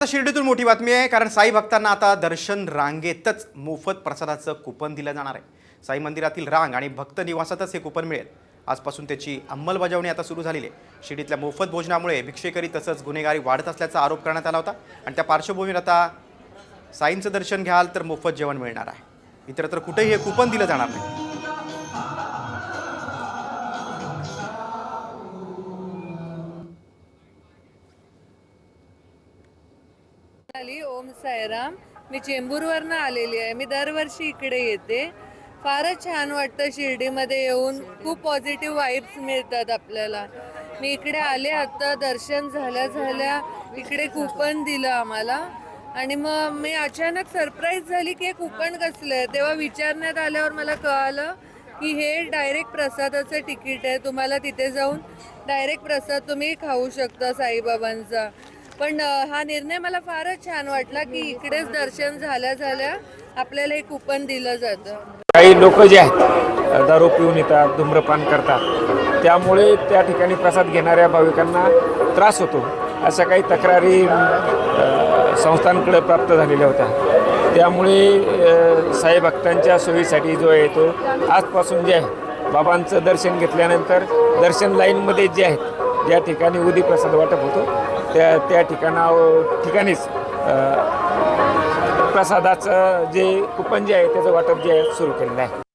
शिर्डीतून मोठी बातमी आहे, कारण साई भक्तांना आता दर्शन रांगेतच मोफत प्रसादाचं कुपन दिलं जाणार आहे। साई मंदिरातील रांग आणि भक्त निवासातच हे कुपन मिळेल। आजपासून त्याची अंमलबजावणी आता सुरू झालेली आहे। शिर्डीतल्या मोफत भोजनामुळे भिक्षेकरी तसंच गुन्हेगारी वाढत असल्याचा आरोप करण्यात आला होता आणि त्या पार्श्वभूमीवर आता साईंचं दर्शन घ्याल तर मोफत जेवण मिळणार आहे। इतरत्र कुठेही हे कुपन दिलं जाणार नाही। ओम साईराम। मी चेंबूरवरनं आलेली आहे। मी दरवर्षी इकडे येते। फारच छान वाटतं शिर्डीमध्ये येऊन। खूप पॉझिटिव्ह वाइब्स मिळतात आपल्याला। मी इकडे आले, आता दर्शन झाल्या इकडे कुपन दिलं आम्हाला आणि मग मी अचानक सरप्राईज झाली की हे कुपन कसलं आहे। तेव्हा विचारण्यात आल्यावर मला कळालं की हे डायरेक्ट प्रसादाचं तिकीट आहे। तुम्हाला तिथे जाऊन डायरेक्ट प्रसाद तुम्ही खाऊ शकता साईबाबांचा। पण हा निर्णय मला फारच छान वाटला की इकडेच दर्शन झाल्या आपल्याला हे कुपन दिलं जातं। काही लोक जे आहेत दारू पिऊन येतात, धूम्रपान करतात, त्यामुळे त्या ठिकाणी प्रसाद घेणाऱ्या भाविकांना त्रास होतो, अशा काही तक्रारी संस्थांकडे प्राप्त झालेल्या होत्या। त्यामुळे साई भक्तांच्या सोयीसाठी जो आहे तो आजपासून जे आहे बाबांचं दर्शन घेतल्यानंतर दर्शन लाईनमध्ये जे आहेत ज्या ठिकाणी उदी प्रसाद वाटप होतो त्या ठिकाणीच प्रसादाचं जे कुपन जे आहे त्याचं वाटप जे आहे सुरू केलेलं आहे।